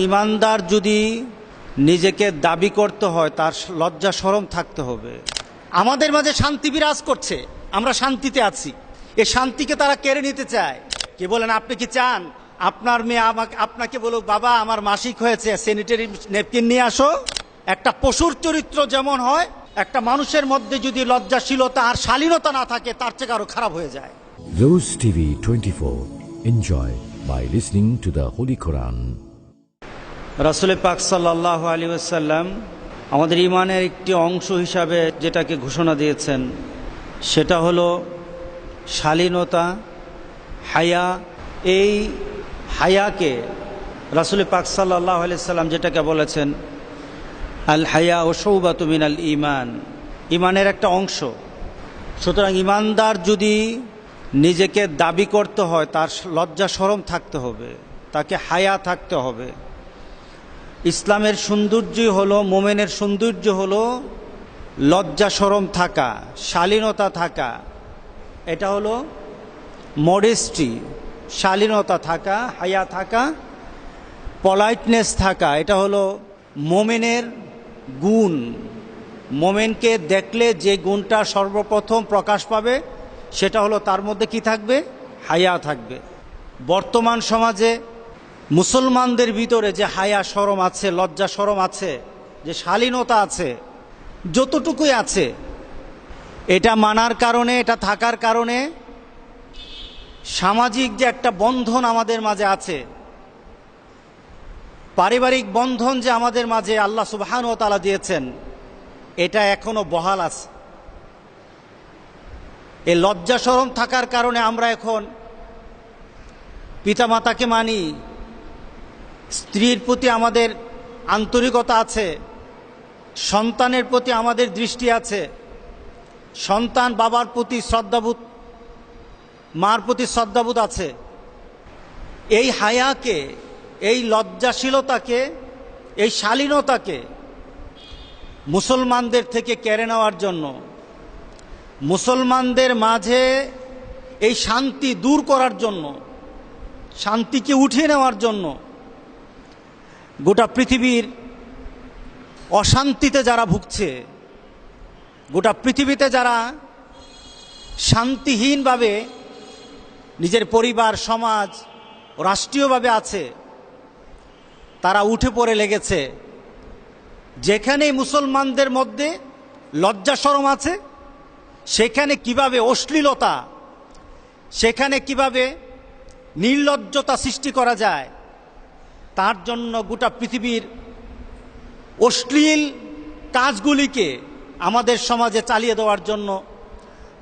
ইমানদার যদি নিজেকে দাবি করতে হয় তার লজ্জা শরম থাকতে হবে। আমাদের মাঝে শান্তি বিরাজ করছে, আমরা শান্তিতে আছি, এই শান্তিকে তারা কেড়ে নিতে চায়। কে বলেন, আপনি কি চান আপনার মেয়ে আপনাকে বলুক, বাবা আমার মাসিক হয়েছে, স্যানিটারি ন্যাপকিন নিয়ে আসো? একটা পশুর চরিত্র যেমন হয়, একটা মানুষের মধ্যে যদি লজ্জাশীলতা আর শালীনতা না থাকে তার চেয়ে আরো খারাপ হয়ে যায়। Rose TV 24. Enjoy by listening to the Holy Quran. রাসূল পাক সাল্লাল্লাহু আলাইহি ওয়াসাল্লাম আমাদের ঈমানের একটি অংশ হিসাবে যেটাকে ঘোষণা দিয়েছেন সেটা হলো শালীনতা, হায়া। এই হায়াকে রাসূল পাক সাল্লাল্লাহু আলাইহি ওয়াসাল্লাম যেটাকে বলেছেন আল হায়া ও শুবাতু মিনাল ঈমান, ঈমানের একটা অংশ। সুতরাং ঈমানদার যদি নিজেকে দাবি করতে হয় তার লজ্জা শরম থাকতে হবে, তাকে হায়া থাকতে হবে। ইসলামের সৌন্দর্যই হলো, মোমেনের সৌন্দর্য হলো লজ্জা শরম থাকা, শালীনতা থাকা। এটা হলো মডেস্টি, শালীনতা থাকা, হায়া থাকা, পলাইটনেস থাকা। এটা হলো মোমেনের গুণ। মোমেনকে দেখলে যে গুণটা সর্বপ্রথম প্রকাশ পাবে সেটা হলো তার মধ্যে কি থাকবে? হায়া থাকবে। বর্তমান সমাজে মুসলমানদের ভিতরে যে হায়া শরম আছে, লজ্জা শরম আছে, যে শালীনতা আছে, যতটুকুই আছে, এটা মানার কারণে, এটা থাকার কারণে সামাজিক যে একটা বন্ধন আমাদের মাঝে আছে, পারিবারিক বন্ধন যে আমাদের মাঝে আল্লাহ সুবহানাহু ওয়া তাআলা দিয়েছেন, এটা এখনো বহাল আছে। এই লজ্জা শরম থাকার কারণে আমরা এখন পিতামাতাকে মানি, স্ত্রীর প্রতি আমাদের আন্তরিকতা আছে, সন্তানের প্রতি আমাদের দৃষ্টি আছে, সন্তান বাবার প্রতি শ্রদ্ধাবোধ, মার প্রতি শ্রদ্ধাবোধ আছে। এই হায়াকে, এই লজ্জাশীলতাকে, এই শালীনতাকে মুসলমানদের থেকে কেড়ে নেওয়ার জন্য, মুসলমানদের মাঝে এই শান্তি দূর করার জন্য, শান্তিকে উঠিয়ে নেওয়ার জন্য, গোটা পৃথিবীর অশান্তিতে যারা ভুগছে, গোটা পৃথিবীতে যারা শান্তিহীনভাবে নিজের পরিবার, সমাজ, রাষ্ট্রীয়ভাবে আছে, তারা উঠে পড়ে লেগেছে। যেখানেই মুসলমানদের মধ্যে লজ্জা শরম আছে সেখানে কিভাবে অশ্লীলতা, সেখানে কিভাবে নির্লজ্জতা সৃষ্টি করা যায়, তার জন্য গোটা পৃথিবীর অশ্লীল কাজগুলিকে আমাদের সমাজে চালিয়ে দেওয়ার জন্য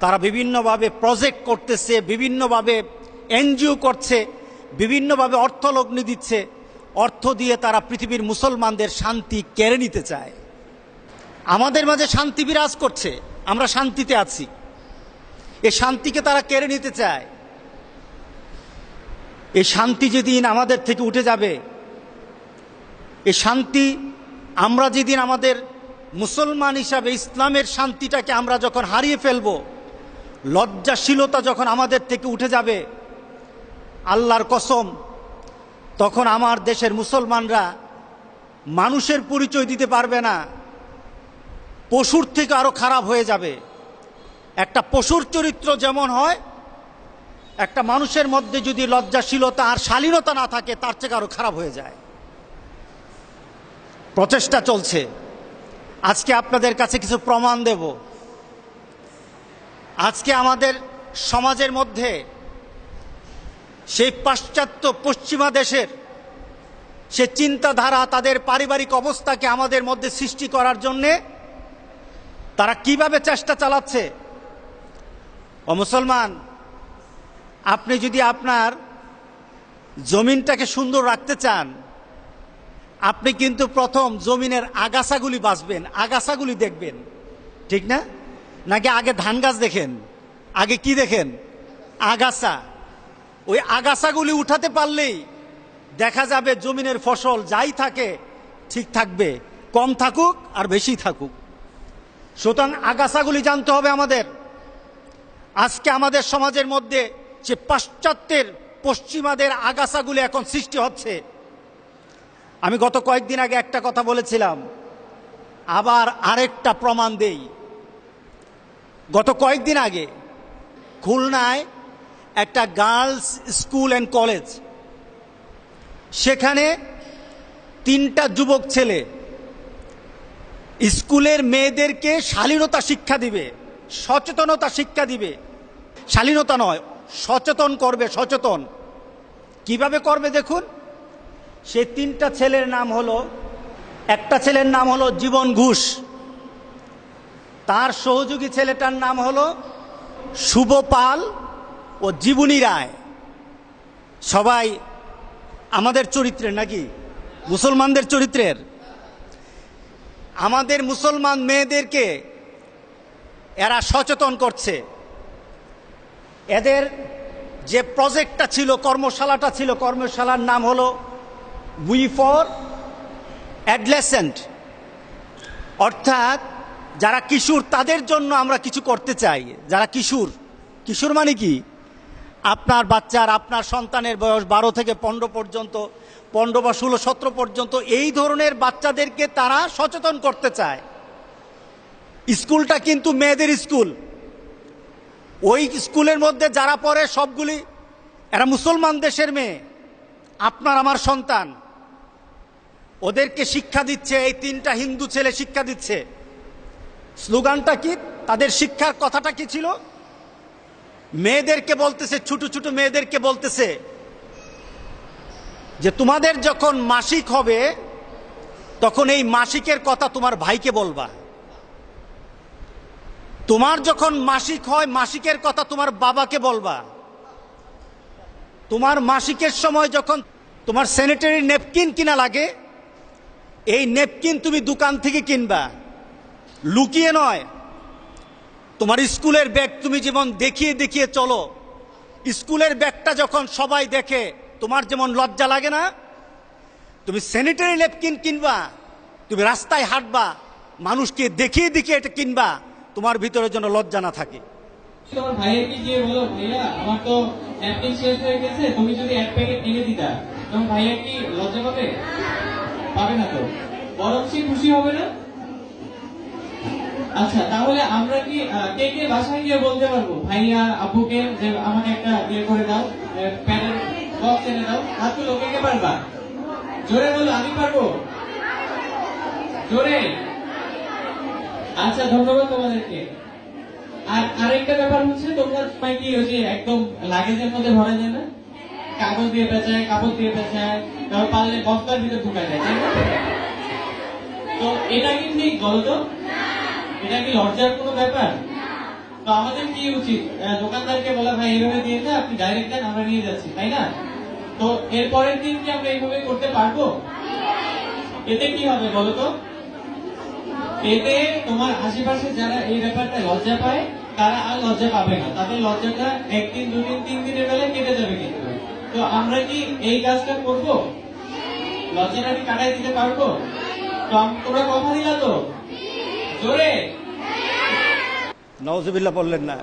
তারা বিভিন্নভাবে প্রজেক্ট করতেছে, বিভিন্নভাবে এনজিও করছে, বিভিন্নভাবে অর্থলগ্নি দিচ্ছে। অর্থ দিয়ে তারা পৃথিবীর মুসলমানদের শান্তি কেড়ে নিতে চায়। আমাদের মাঝে শান্তি বিরাজ করছে, আমরা শান্তিতে আছি, এই শান্তিকে তারা কেড়ে নিতে চায়। এই শান্তি যেদিন আমাদের থেকে উঠে যাবে, এই শান্তি আমরা যেদিন আমাদের মুসলমান হিসাবে ইসলামের শান্তিটাকে আমরা যখন হারিয়ে ফেলব, লজ্জাশীলতা যখন আমাদের থেকে উঠে যাবে, আল্লাহর কসম, তখন আমার দেশের মুসলমানরা মানুষের পরিচয় দিতে পারবে না, পশুর থেকে আরো খারাপ হয়ে যাবে। একটা পশুর চরিত্র যেমন হয়, একটা মানুষের মধ্যে যদি লজ্জাশীলতা আর শালীনতা না থাকে তার থেকে আরো খারাপ হয়ে যায়। প্রচেষ্টা চলছে, আজকে আপনাদের কাছে কিছু প্রমাণ দেব। আজকে আমাদের সমাজের মধ্যে সেই পাশ্চাত্য পশ্চিমা দেশের সে চিন্তাধারা, তাদের পারিবারিক অবস্থাকে আমাদের মধ্যে সৃষ্টি করার জন্যে তারা কিভাবে চেষ্টা চালাচ্ছে। ও মুসলমান, আপনি যদি আপনার জমিনটাকে সুন্দর রাখতে চান, আপনি কিন্তু প্রথম জমিনের আগাছাগুলি বাছবেন, আগাছাগুলি দেখবেন, ঠিক না? নাকি আগে ধান গাছ দেখেন? আগে কি দেখেন? আগাছা। ওই আগাছাগুলি উঠাতে পারলেই দেখা যাবে জমিনের ফসল যাই থাকে ঠিক থাকবে, কম থাকুক আর বেশি থাকুক। সুতরাং আগাছাগুলি জানতে হবে আমাদের। আজকে আমাদের সমাজের মধ্যে যে পাশ্চাত্যের, পশ্চিমাদের আগাছাগুলি এখন সৃষ্টি হচ্ছে, আমি গত কয়েকদিন আগে একটা কথা বলেছিলাম, আবার আরেকটা প্রমাণ দেই। গত কয়েকদিন আগে খুলনায় একটা গার্লস স্কুল অ্যান্ড কলেজ, সেখানে 3টা যুবক ছেলে স্কুলের মেয়েদেরকে শালীনতা শিক্ষা দিবে, সচেতনতা শিক্ষা দিবে। শালীনতা নয়, সচেতন করবে, সচেতন। কিভাবে করবে দেখুন। সেই 3টা ছেলের নাম হলো, একটা ছেলের নাম হলো জীবন ঘোষ, তার সহযোগী ছেলেটার নাম হলো শুভ পাল ও জীবনী রায়। সবাই আমাদের চরিত্রের, নাকি মুসলমানদের চরিত্রের। আমাদের মুসলমান মেয়েদেরকে এরা সচেতন করছে। এদের যে প্রজেক্টটা ছিল, কর্মশালাটা ছিল, কর্মশালার নাম হলো উই ফর অ্যাডলেসেন্ট, অর্থাৎ যারা কিশোর তাদের জন্য আমরা কিছু করতে চাই। যারা কিশোর, কিশোর মানে কি? আপনার বাচ্চার, আপনার সন্তানের বয়স 12 থেকে 15 পর্যন্ত, 15 বা 16, 17 পর্যন্ত, এই ধরনের বাচ্চাদেরকে তারা সচেতন করতে চায়। স্কুলটা কিন্তু মেয়েদের স্কুল। ওই স্কুলের মধ্যে যারা পড়ে সবগুলি এরা মুসলমান দেশের মেয়ে, আপনার আমার সন্তান। ওদেরকে শিক্ষা দিচ্ছে, এই 3টা হিন্দু ছেলে শিক্ষা দিচ্ছে। স্লোগানটা কি? তাদের শিক্ষার কথাটা কি ছিল? মেয়েদেরকে বলতেছে, ছোট ছোট মেয়েদেরকে বলতেছে যে তোমাদের যখন মাসিক হবে তখন এই মাসিকের কথা তোমার ভাইকে বলবা। তোমার যখন মাসিক হয়, মাসিকের কথা তোমার বাবাকে বলবা। তোমার মাসিকের সময় যখন তোমার স্যানিটারি নেপকিন কিনা লাগে, এই নেপকিন তুমি দোকান থেকে কিনবা, লুকিয়ে নয়। তোমার স্কুলের ব্যাগ তুমি যেমন দেখিয়ে দেখিয়ে চলো, স্কুলের ব্যাগটা যখন সবাই দেখে তোমার যেমন লজ্জা লাগে না, তুমি স্যানিটারি ন্যাপকিন কিনবা, তুমি রাস্তায় হাঁটবা, মানুষকে দেখিয়ে দেখিয়ে এটা কিনবা, তোমার ভিতরে যেন লজ্জা না থাকে। তোমার ভাইয়াকে গিয়ে বলো, ভাইয়া আমার তো ন্যাপকিন শেষ হয়ে গেছে, তুমি যদি 1 প্যাকেট কিনে দিতা, তোমার ভাইয়া কি লজ্জা পাবে? পাবে না তো, বরং সে খুশি হবে না? আচ্ছা, তাহলে আমরা কি কে কে বাসায় গিয়ে বলতে পারবো ভাইয়া আব্বুকে যে আমাকে একটা ইয়ে করে দাও, প্যানের বক্স এনে দাও? হাত তুলো, কে কে পারবা? জোরে বলো, আমি পারবো, জোরে। আচ্ছা, ধন্যবাদ তোমাদেরকে। আর আরেকটা ব্যাপার হচ্ছে, তোমরা কি ওই যে একদম লাগেজের মধ্যে ভরা যায় না, কাগজ দিয়ে পেঁচায়, কাপড় দিয়ে পেঁচায়, তারপর পারলে বস্তার ভিতরে ঢুকা যায়, তাই না? তো এটা কি ঠিক বলো তো? এটা কি লজ্জার কোনো ব্যাপার? তো আমাদের কি উচিত? দোকানদারকে বলা, ভাই এইভাবে দিয়ে দেন, আপনি ডাইরেক্ট দেন, আমরা নিয়ে যাচ্ছি, তাই না? তো এর পরের দিন কি আমরা এইভাবে করতে পারবো? এতে কি হবে বলো তো? এতে তোমার আশেপাশে যারা এই ব্যাপারটা লজ্জা পায়, তারা আর লজ্জা পাবে না। তাদের লজ্জাটা 1 দিন, 2 দিন, 3 দিনের বেলায় কেটে যাবে। কিন্তু তো আমরা কি এই কাজটা করব? লজ্জাটা কি কাটাই দিতে পারবো? তো তোমরা কথা দিলা তো? জোরে নাউজুবিল্লাহ বললেন না।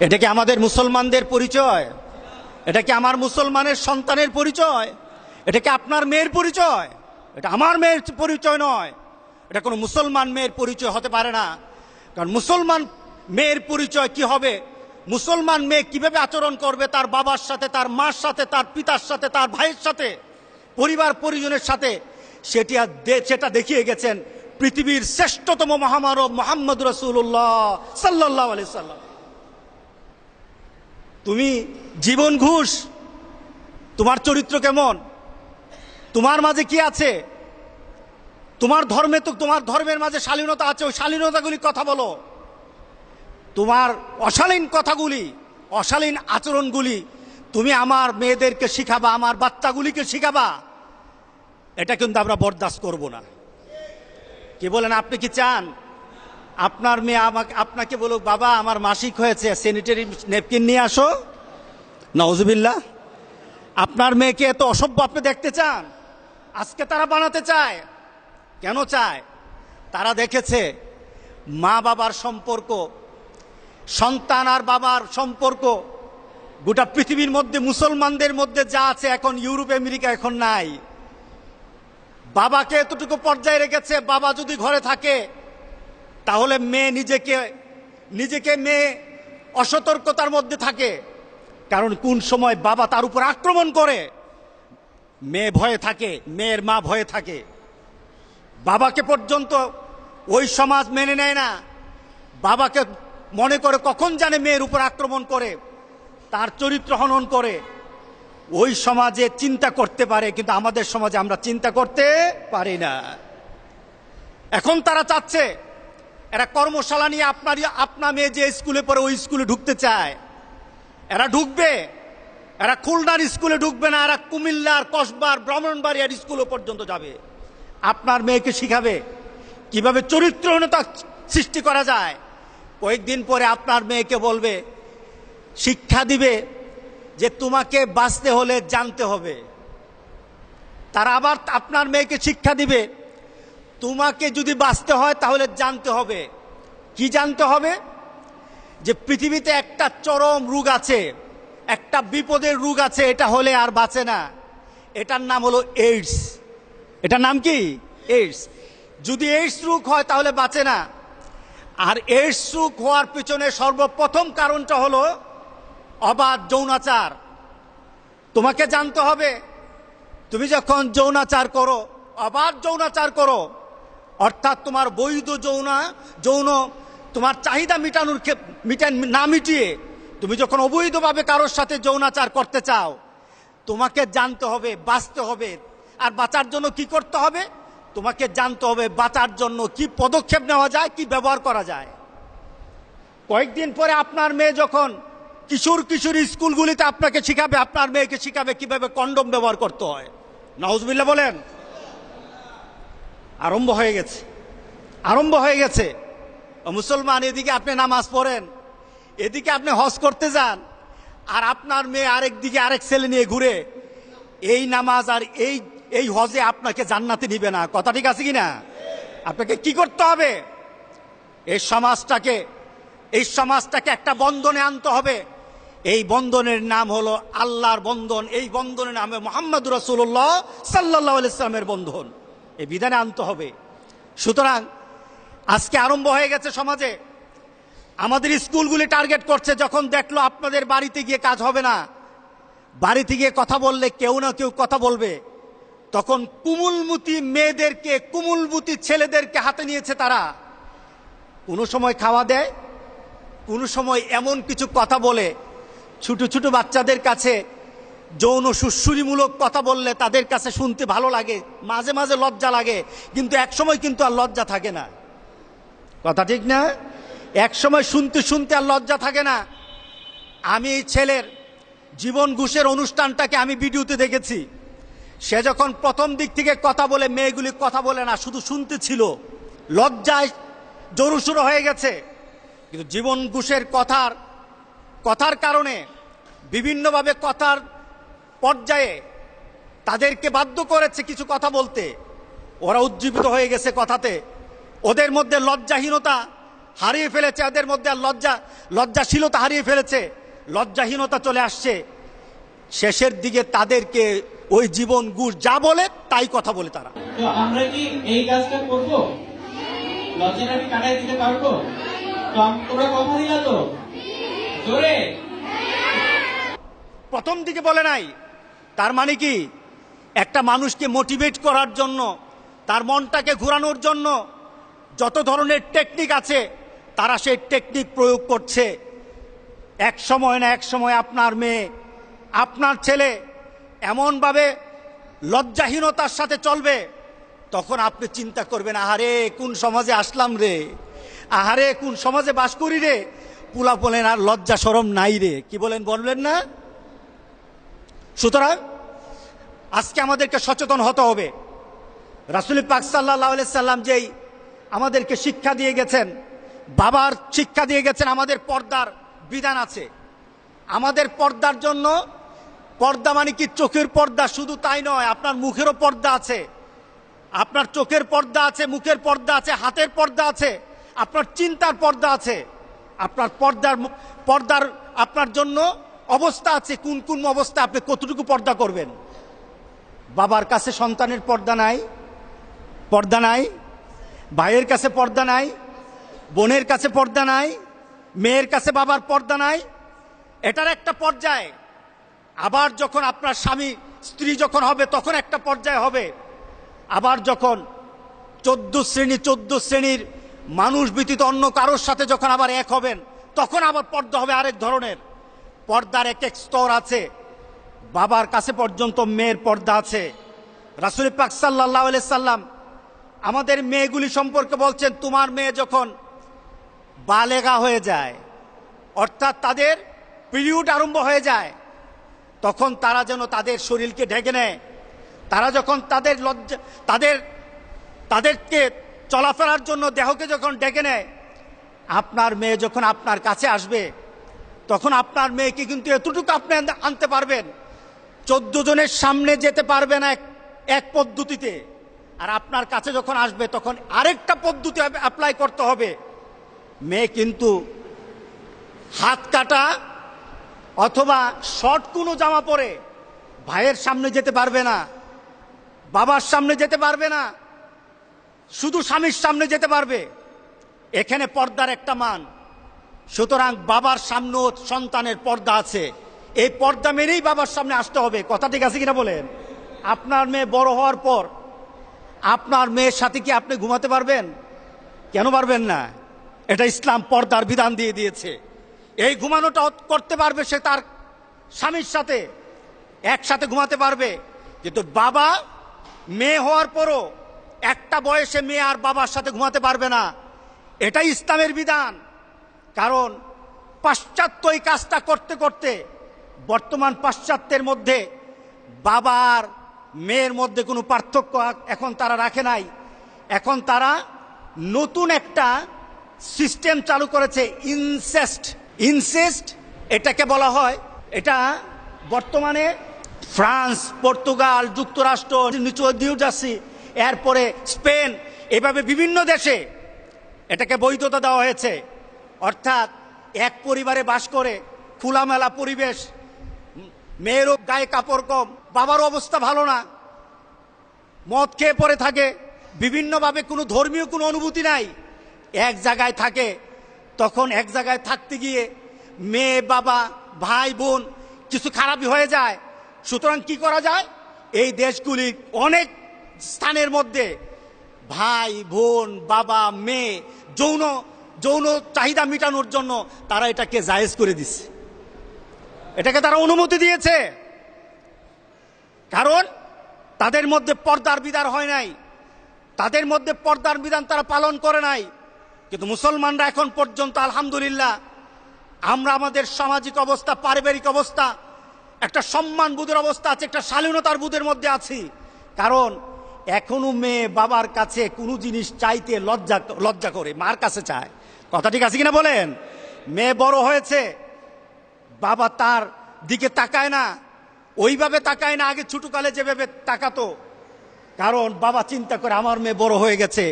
এটা কি আমাদের মুসলমানদের পরিচয়? এটা কি আমার মুসলমানের সন্তানের পরিচয়? এটা কি আপনার মেয়ের পরিচয়? এটা আমার মেয়ের পরিচয় নয়। এটা কোনো মুসলমান মেয়ের পরিচয় হতে পারে না। কারণ মুসলমান মেয়ের পরিচয় কি হবে, মুসলমান মেয়ে কিভাবে আচরণ করবে তার বাবার সাথে, তার মার সাথে, তার পিতার সাথে, তার ভাইয়ের সাথে, পরিবার পরিজনের সাথে, সেটা দেখিয়ে গেছেন পৃথিবীর শ্রেষ্ঠতম মহামানব মুহাম্মদ রাসূলুল্লাহ সাল্লাল্লাহু আলাইহি সাল্লাম। তুমি জীবন ঘোষ, তোমার চরিত্র কেমন? তোমার মাঝে কি আছে? তোমার ধর্মে তো, তোমার ধর্মের মাঝে শালীনতা আছে, ওই শালীনতাগুলি কথা বলো। তোমার অশালীন কথাগুলি, অশালীন আচরণগুলি তুমি আমার মেয়েদেরকে শিখাবা, আমার বাচ্চাগুলিকে শিখাবা। এটা কিন্তু আমরা বরদাস্ত করব না। কি বলেন? আপনি কি চান আপনার মেয়ে আপনাকে বলুক, বাবা আমার মাসিক হয়েছে, স্যানিটারি ন্যাপকিন নিয়ে আসো? নাউজুবিল্লাহ। আপনার মেয়েকে এত অসভ্য আপনি দেখতে চান? আজকে তারা বানাতে চায়। কেন চায়? তারা দেখেছে মা বাবার সম্পর্ক, সন্তান আর বাবার সম্পর্ক গোটা পৃথিবীর মধ্যে মুসলমানদের মধ্যে যা আছে এখন ইউরোপ আমেরিকা এখন নাই। বাবাকে এতটুকু পর্যায়ে রেখেছে, বাবা যদি ঘরে থাকে তাহলে মেয়ে নিজেকে মেয়ে অসতর্কতার মধ্যে থাকে। কারণ কোন সময় বাবা তার উপর আক্রমণ করে, মেয়ে ভয়ে থাকে, মেয়ের মা ভয়ে থাকে। বাবাকে পর্যন্ত ওই সমাজ মেনে নেয় না। বাবাকে মনে করে কখন জানে মেয়ের উপর আক্রমণ করে, তার চরিত্র হনন করে। ওই সমাজে চিন্তা করতে পারে, কিন্তু আমাদের সমাজে আমরা চিন্তা করতে পারি না। এখন তারা চাচ্ছে এরা কর্মশালা নিয়ে আপনার মেয়ে যে স্কুলে পড়ে ওই স্কুলে ঢুকতে চায়, এরা ঢুকবে। এরা খুলনার স্কুলে ঢুকবে না, এরা কুমিল্লার, কসবার, ব্রাহ্মণবাড়িয়ার স্কুলে পর্যন্ত যাবে। আপনার মেয়েকে শিখাবে কিভাবে চরিত্রহীনতা সৃষ্টি করা যায়। কয়েকদিন পরে আপনার মেয়েকে বলবে, শিক্ষা দিবে যে তোমাকে বাঁচতে হলে জানতে হবে। তারা আবার আপনার মেয়েকে শিক্ষা দিবে, তোমাকে যদি বাঁচতে হয় তাহলে জানতে হবে। কি জানতে হবে? যে পৃথিবীতে একটা চরম রোগ আছে, একটা বিপদের রোগ আছে, এটা হলে আর বাঁচে না। এটার নাম হলো এইডস। এটার নাম কি? এইডস। যদি এইডস রোগ হয় তাহলে বাঁচে না। আর এইডস রোগ হওয়ার পিছনে সর্বপ্রথম কারণটা হলো অবাধ যৌনাচার। তোমাকে জানতে হবে, তুমি যখন যৌনাচার করো, অবাধ যৌনাচার করো, অর্থাৎ তোমার বৈধ যৌন তোমার চাহিদা না মিটিয়ে তুমি যখন অবৈধভাবে কারোর সাথে যৌনাচার করতে চাও, তোমাকে জানতে হবে, বাঁচতে হবে। আর বাঁচার জন্য কি করতে হবে? তোমাকে জানতে হবে বাঁচার জন্য কি পদক্ষেপ নেওয়া যায়, কি ব্যবহার করা যায়। কয়েকদিন পরে আপনার মেয়ে যখন কিশোর স্কুলগুলিতে আপনাকে শিখাবে, আপনার মেয়েকে শিখাবে কিভাবে কন্ডম ব্যবহার করতে হয়। নাউজুবিল্লাহ বলেন। আরম্ভ হয়ে গেছে। মুসলমান, এদিকে আপনি নামাজ পড়েন, এদিকে আপনি হজ করতে যান, আর আপনার মেয়ে আরেকদিকে আরেক ছেলে নিয়ে ঘুরে। এই নামাজ আর এই হজে আপনাকে জান্নাতে নিবে না। কথা ঠিক আছে কিনা? আপনাকে কি করতে হবে? এই সমাজটাকে একটা বন্ধনে আনতে হবে। এই বন্ধনের নাম হলো আল্লাহর বন্ধন। এই বন্ধনের নামে মুহাম্মদ রাসূলুল্লাহ সাল্লাল্লাহু আলাইহি ওয়াসাল্লামের বন্ধন। এই বিধানে আনতে হবে। সুতরাং আজকে আরম্ভ হয়ে গেছে সমাজে। আমাদের স্কুলগুলি টার্গেট করছে, যখন দেখলো আপনাদের বাড়িতে গিয়ে কাজ হবে না, বাড়িতে গিয়ে কথা বললে কেউ না কেউ কথা বলবে, তখন কুমুলমতি মেয়েদেরকে, কুমুলমতি ছেলেদেরকে হাতে নিয়েছে তারা। কোনো সময় খাওয়া দেয়, কোনো সময় এমন কিছু কথা বলে, ছোট ছোট বাচ্চাদের কাছে যৌন সুশ্রুরিমূলক কথা বললে তাদের কাছে শুনতে ভালো লাগে, মাঝে মাঝে লজ্জা লাগে, কিন্তু এক সময় কিন্তু আর লজ্জা থাকে না। কথা ঠিক না? এক সময় শুনতে শুনতে আর লজ্জা থাকে না। আমি এই ছেলের জীবন ঘুষের অনুষ্ঠানটাকে আমি ভিডিওতে দেখেছি। সে যখন প্রথম দিক থেকে কথা বলে, মেয়েগুলি কথা বলে না, শুধু শুনতে ছিল, লজ্জায় জোরসুরো হয়ে গেছে। কিন্তু জীবন ঘুষের কথার কারণে বিভিন্নভাবে কথার পর্যায়ে তাদেরকে বাধ্য করেছে কিছু কথা বলতে। ওরা উজ্জীবিত হয়ে গেছে কথাতে। ওদের মধ্যে লজ্জাহীনতা হারিয়ে ফেলেছে, ওদের মধ্যে আর লজ্জাশীলতা হারিয়ে ফেলেছে, লজ্জাহীনতা চলে আসছে। শেষের দিকে তাদেরকে ওই জীবন ঘুষ যা বলে তাই কথা বলে তারা। তো আমরা কি এই কাজটা করবো? লজ্জাটা কি কাটাই দিতে পারবো? তো তোমরা কথা দিলা তো জোরে? প্রথম দিকে বলে নাই। তার মানে কি, একটা মানুষকে মোটিভেট করার জন্য, তার মনটাকে ঘোরানোর জন্য যত ধরনের টেকনিক আছে তারা সেই টেকনিক প্রয়োগ করছে। এক সময় না এক সময় আপনার মেয়ে, আপনার ছেলে এমনভাবে লজ্জাহীনতার সাথে চলবে, তখন আপনি চিন্তা করবেন, আহারে কোন সমাজে আসলাম রে, আহারে কোন সমাজে বাস করি রে। পুলা বলেন আর লজ্জা শরম নাই রে। কি বলবেন না? সুতরাং আজকে আমাদেরকে সচেতন হতে হবে। রাসূল পাক সাল্লাল্লাহু আলাইহি সাল্লাম যেই আমাদেরকে শিক্ষা দিয়ে গেছেন, বাবার শিক্ষা দিয়ে গেছেন, আমাদের পর্দার বিধান আছে। আমাদের পর্দার জন্য, পর্দা মানে কি চোখের পর্দা, শুধু তাই নয়, আপনার মুখেরও পর্দা আছে। আপনার চোখের পর্দা আছে, মুখের পর্দা আছে, হাতের পর্দা আছে, আপনার চিন্তার পর্দা আছে। আপনার পর্দার আপনার জন্য অবস্থা আছে, কোন কোন অবস্থা আপনি কতটুকু পর্দা করবেন। বাবার কাছে সন্তানের পর্দা নাই, পর্দা নাই, ভাইয়ের কাছে পর্দা নাই, বোনের কাছে পর্দা নাই, মেয়ের কাছে বাবার পর্দা নাই। এটার একটা পর্যায়ে আবার যখন আপনার স্বামী স্ত্রী যখন হবে তখন একটা পর্যায়ে হবে। আবার যখন 14 শ্রেণীর মানুষ ব্যতীত অন্য কারোর সাথে যখন আবার এক হবেন তখন আবার পর্দা হবে আরেক ধরনের। পর্দার এক এক স্তর আছে। বাবার কাছে পর্যন্ত মেয়ের পর্দা আছে। রাসূল পাক সাল্লাল্লাহু আলাইহি সাল্লাম আমাদের মেয়েগুলি সম্পর্কে বলছেন, তোমার মেয়ে যখন বালেগা হয়ে যায়, অর্থাৎ তাদের পিরিয়ড আরম্ভ হয়ে যায়, তখন তারা যেন তাদের শরীরকে ঢেকে নেয়। তারা যখন তাদের তাদেরকে চলাফেরার জন্য দেহকে যখন ডেকে নেয়, আপনার মেয়ে যখন আপনার কাছে আসবে তখন আপনার মেয়েকে কিন্তু এতটুকু আপনি আনতে পারবেন, 14 জনের সামনে যেতে পারবে না এক পদ্ধতিতে। আর আপনার কাছে যখন আসবে তখন আরেকটা পদ্ধতি অ্যাপ্লাই করতে হবে। মেয়ে কিন্তু হাত কাটা অথবা শর্ট কোনো জামা পরে ভাইয়ের সামনে যেতে পারবে না, বাবার সামনে যেতে পারবে না, শুধু স্বামীর সামনে যেতে পারবে। এখানে পর্দার একটা মান। সুতরাং বাবার সামনেও সন্তানের পর্দা আছে। এই পর্দা মেনেই বাবার সামনে আসতে হবে। কথা ঠিক আছে কিনা বলেন? আপনার মেয়ে বড় হওয়ার পর আপনার মেয়ের সাথে কি আপনি ঘুমাতে পারবেন? কেন পারবেন না? এটা ইসলাম পর্দার বিধান দিয়ে দিয়েছে। এই ঘুমানোটা করতে পারবে সে তার স্বামীর সাথে, একসাথে ঘুমাতে পারবে। কিন্তু বাবা মেয়ে হওয়ার পরও একটা বয়সে মেয়ে আর বাবার সাথে ঘুমাতে পারবে না। এটাই ইসলামের বিধান। কারণ পাশ্চাত্য এই কাজটা করতে করতে বর্তমান পাশ্চাত্যের মধ্যে বাবার মেয়ের মধ্যে কোনো পার্থক্য এখন তারা রাখে নাই। এখন তারা নতুন একটা সিস্টেম চালু করেছে, ইনসেস্ট এটাকে বলা হয়। এটা বর্তমানে ফ্রান্স, পর্তুগাল, যুক্তরাষ্ট্র, নিউ জার্সি, এরপরে স্পেন, এভাবে বিভিন্ন দেশে এটাকে বৈধতা দেওয়া হয়েছে। অর্থাৎ এক পরিবারে বাস করে খোলামেলা পরিবেশ, মেয়েরও গায়ে কাপড় কম, বাবারও অবস্থা ভালো না, মদ খেয়ে পড়ে থাকে, বিভিন্নভাবে কোনো ধর্মীয় কোনো অনুভূতি নাই, এক জায়গায় থাকে। তখন এক জায়গায় থাকতে গিয়ে মেয়ে, বাবা, ভাই, বোন কিছু খারাপই হয়ে যায়। সুতরাং কি করা যায়? এই দেশগুলির অনেক স্থানের মধ্যে ভাই, বোন, বাবা, মেয়ে যৌন চাহিদা মেটানোর জন্য তারা এটাকে জায়েজ করে দিচ্ছে, এটাকে তারা অনুমতি দিয়েছে। কারণ তাদের মধ্যে পর্দার বিধান হয় নাই, তাদের মধ্যে পর্দার বিধান তারা পালন করে নাই। কিন্তু মুসলমানরা এখন পর্যন্ত আলহামদুলিল্লাহ আমরা আমাদের সামাজিক অবস্থা, পারিবারিক অবস্থা, একটা সম্মান বোধের অবস্থা আছে, একটা শালীনতার বোধের মধ্যে আছি। কারণ এখনো মেয়ে বাবার কাছে কোনো জিনিস চাইতে লজ্জা করে, মার কাছে চায়। কথা ঠিক আছে কিনা বলেন? মেয়ে বড় হয়েছে, বাবা তার দিকে তাকায় না, ওইভাবে তাকায় না আগে ছোটকালে যেভাবে তাকাতো। কারণ বাবা চিন্তা করে আমার মেয়ে বড় হয়ে গেছে,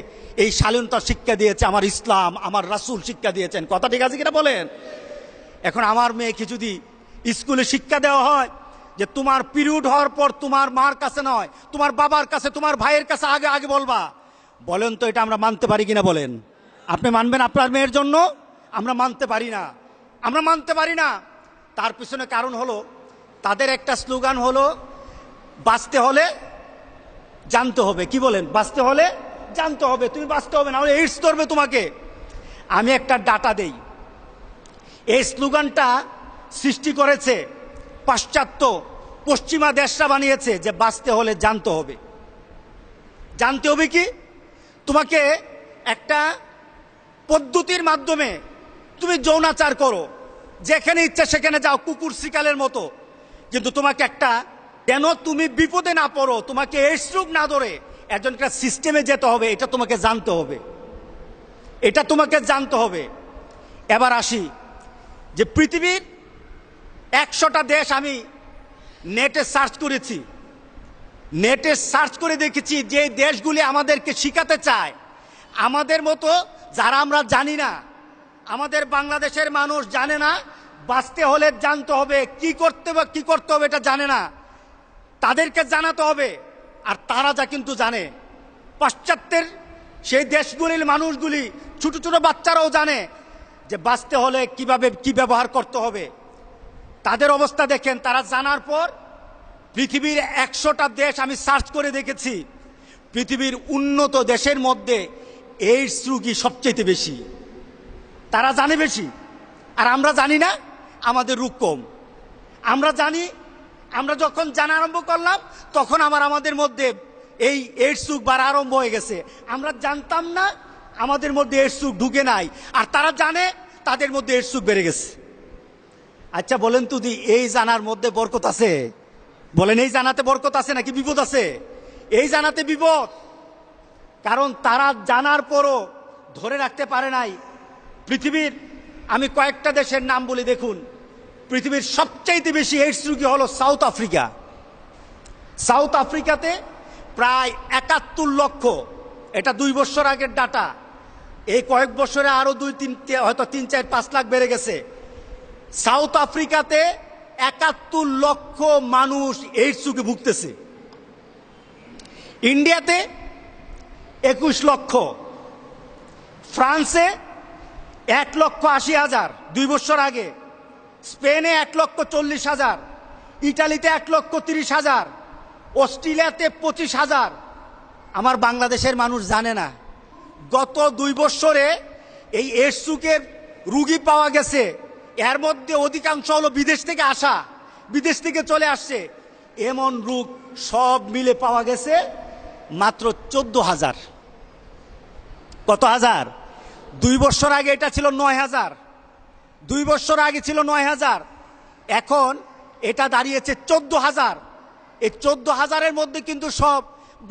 এই শালীনতা শিক্ষা দিয়েছে আমার ইসলাম, আমার রাসূল শিক্ষা দিয়েছেন। কথা ঠিক আছে কিনা বলেন? এখন আমার মেয়েকে যদি স্কুলে শিক্ষা দেওয়া হয় যে তোমার পিরিয়ড হওয়ার পর তোমার মার কাছে নয়, তোমার বাবার কাছে, তোমার ভাইয়ের কাছে আগে বলবা, বলেন তো এটা আমরা মানতে পারি কিনা? বলেন, আপনি মানবেন আপনার মেয়ের জন্য? আমরা মানতে পারি না, আমরা মানতে পারি না। তার পিছনে কারণ হলো তাদের একটা স্লোগান হলো বাঁচতে হলে জানতে হবে। কি বলেন? বাঁচতে হলে জানতে হবে, তুমি বাঁচতে হবে, না হলে এইডস ধরবে তোমাকে। আমি একটা ডাটা দেই। এই স্লোগানটা সৃষ্টি করেছে পাশ্চাত্য পশ্চিমা দেশরা বানিয়েছে, যে বাঁচতে হলে জানতে হবে। জানতে হবে কি? তোমাকে একটা পদ্ধতির মাধ্যমে তুমি যৌনাচার করো, যেখানে ইচ্ছা সেখানে যাও, কুকুর শিকালের মতো। কিন্তু তোমাকে একটা, কেন তুমি বিপদে না পড়ো, তোমাকে এইডস রোগ না ধরে, একজনটা সিস্টেমে যেতে হবে, এটা তোমাকে জানতে হবে, এটা তোমাকে জানতে হবে। এবার আসি যে পৃথিবীর 100টা দেশ আমি নেটে সার্চ করেছি, নেটে সার্চ করে দেখেছি যে দেশগুলি আমাদেরকে শিখাতে চায়, আমাদের মতো যারা আমরা জানি না, আমাদের বাংলাদেশের মানুষ জানে না, বাঁচতে হলে জানতে হবে, কি করতে হবে এটা জানে না, তাদেরকে জানাতে হবে। আর তারা যা কিন্তু জানে, পাশ্চাত্যের সেই দেশগুলির মানুষগুলি, ছোট ছোট বাচ্চারাও জানে যে বাঁচতে হলে কিভাবে কি ব্যবহার করতে হবে। তাদের অবস্থা দেখেন, তারা জানার পর পৃথিবীর 100টা দেশ আমি সার্চ করে দেখেছি, পৃথিবীর উন্নত দেশের মধ্যে এইডস রোগী সবচেয়ে বেশি। তারা জানে বেশি, আর আমরা জানি না, আমাদের রোগ কম। আমরা জানি, আমরা যখন জানা আরম্ভ করলাম তখন আমাদের মধ্যে এই এইডস রোগ বাড়া আরম্ভ হয়ে গেছে। আমরা জানতাম না, আমাদের মধ্যে এইডস রোগ ঢুকে নাই, আর তারা জানে তাদের মধ্যে এইডস রোগ বেড়ে গেছে। আচ্ছা বলেন তো, এই জানার মধ্যে বরকত আছে? বলেন, এই জানাতে বরকত আছে নাকি বিপদ আছে? এই জানাতে বিপদ। কারণ তারা জানার পরও ধরে রাখতে পারে নাই। পৃথিবীর আমি কয়েকটা দেশের নাম বলি, দেখুন, পৃথিবীর সবচাইতে বেশি এইডস রোগী হলো সাউথ আফ্রিকা। সাউথ আফ্রিকাতে প্রায় 71 লক্ষ, এটা 2 বছর আগের ডাটা। এই কয়েক বছরে আরো 2-3, হয়তো 3-4-5 লাখ বেড়ে গেছে। সাউথ আফ্রিকাতে 71 লক্ষ মানুষ এইডস রোগে ভুগতেছে। ইন্ডিয়াতে 21 লক্ষ, ফ্রান্সে 1,80,000 2 বছর আগে, স্পেনে 1,40,000, ইটালিতে 1,30,000, অস্ট্রেলিয়াতে 25,000। আমার বাংলাদেশের মানুষ জানে না, গত 2 বছরে এই এইডস রোগের রুগী পাওয়া গেছে, এর মধ্যে অধিকাংশ হলো বিদেশ থেকে আসা, বিদেশ থেকে চলে আসছে। এমন রোগ সব মিলে পাওয়া গেছে মাত্র 14,000। কত হাজার? 2 বছর আগে এটা ছিল 9,000। 2 বছর আগে ছিল 9,000, এখন এটা দাঁড়িয়েছে 14,000। এই 14,000-এর মধ্যে কিন্তু সব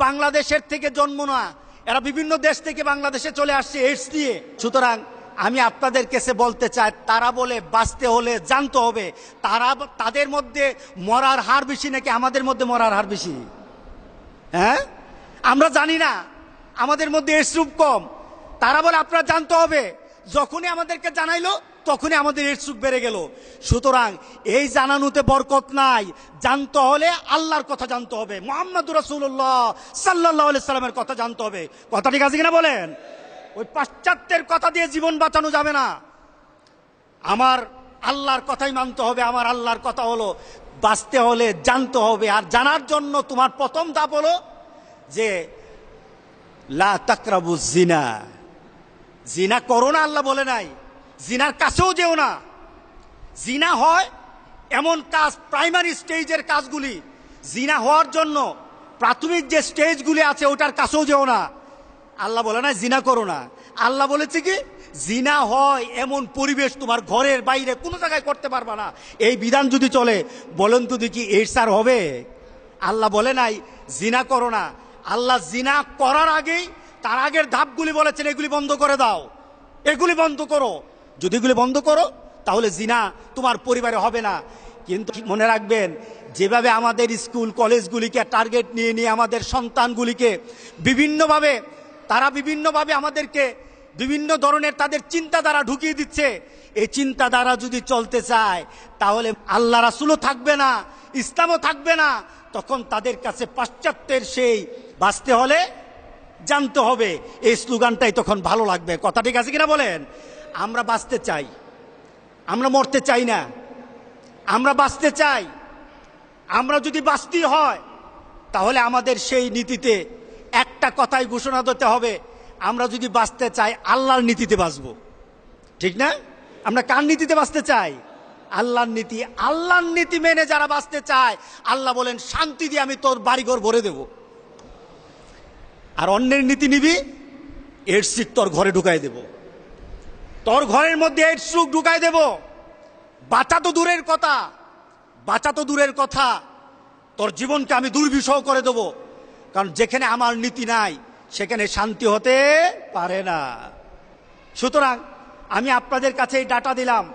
বাংলাদেশের থেকে জন্ম না, এরা বিভিন্ন দেশ থেকে বাংলাদেশে চলে আসছে এইডস নিয়ে। সুতরাং আমি আপনাদের কাছে বলতে চাই, তারা বলে বাঁচতে হলে জানতে হবে, তাদের মধ্যে মরার হার বেশি নাকি আমাদের মধ্যে মরার হার বেশি? হ্যাঁ, আমরা জানি না, আমাদের মধ্যে এইডস রোগ কম। তারা বলে আপনারা জানতে হবে, যখনই আমাদেরকে জানাইলো তখনই আমাদের এইডস রোগ বেড়ে গেল। সুতরাং এই জানানোতে বরকত নাই। জানতে হলে আল্লাহর কথা জানতে হবে, মুহাম্মদুর রাসূলুল্লাহ সাল্লাল্লাহু আলাইহি সাল্লামের কথা জানতে হবে। কথা ঠিক আছে কিনা বলেন? ওই পাশ্চাত্যের কথা দিয়ে জীবন বাঁচানো যাবে না, আমার আল্লাহর কথাই মানতে হবে। আমার আল্লাহর কথা হলো বাঁচতে হলে জানতে হবে, আর জানার জন্য তোমার প্রথম ধাপ হলো যে লা তাকরাবু জিনা, জিনা করো না, আল্লাহ বলে নাই। জিনার কাছেও যেও না। জিনা হয় এমন কাজ, প্রাইমারি স্টেজের কাজগুলি, জিনা হওয়ার জন্য প্রাথমিক যে স্টেজগুলি আছে ওটার কাছেও যেও না। আল্লাহ বলে না জিনা করো না, আল্লাহ বলেছে কি জিনা হয় এমন পরিবেশ তোমার ঘরের বাইরে কোনো জায়গায় করতে পারবা না। এই বিধান যদি চলে, বলেন তো দেখি এইডস আর হবে? আল্লাহ বলে নাই জিনা করো না। আল্লাহ জিনা করার আগেই তার আগের ধাপগুলি বলেছেন, এগুলি বন্ধ করে দাও, এগুলি বন্ধ করো। যদি এগুলি বন্ধ করো তাহলে জিনা তোমার পরিবারে হবে না। কিন্তু মনে রাখবেন, যেভাবে আমাদের স্কুল কলেজগুলিকে টার্গেট নিয়ে নিয়ে আমাদের সন্তানগুলিকে বিভিন্নভাবে আমাদেরকে বিভিন্ন ধরনের তাদের চিন্তাধারা ঢুকিয়ে দিচ্ছে, এই চিন্তাধারা যদি চলতে চায় তাহলে আল্লাহ রাসূলও থাকবে না, ইসলামও থাকবে না। তখন তাদের কাছে পাশ্চাত্যের সেই বাঁচতে হলে জানতে হবে এই স্লোগানটাই তখন ভালো লাগবে। কথা ঠিক আছে কিনা বলেন? আমরা বাঁচতে চাই, আমরা মরতে চাই না, আমরা বাঁচতে চাই। আমরা যদি বাঁচতে হয় তাহলে আমাদের সেই নীতিতে একটা কথাই ঘোষণা দিতে হবে, আমরা যদি বাঁচতে চাই আল্লাহর নীতিতে বাঁচব। ঠিক না? আমরা কার নীতিতে বাঁচতে চাই? আল্লাহর নীতি। আল্লাহর নীতি মেনে যারা বাঁচতে চায়, আল্লাহ বলেন শান্তি দিয়ে আমি তোর বাড়িঘর ভরে দেব। আর অন্যের নীতি নিবি, এইডস তোর ঘরে ঢুকাই দেব, তোর ঘরের মধ্যে এইডস রোগ ঢুকাই দেব। বাঁচা তো দূরের কথা, বাঁচা তো দূরের কথা, তোর জীবনকে আমি দুর্বিষহ করে দেব। কারণ যেখানে আমার নীতি নাই সেখানে শান্তি হতে পারে না। সুতরাং আমি আপনাদের কাছে এই ডাটা দিলাম,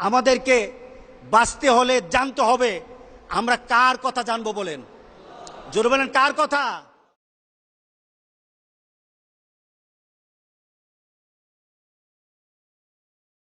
আমাদেরকে বাঁচতে হলে জানতে হবে। আমরা কার কথা জানবো বলেন? জোরে বলেন, কার কথা?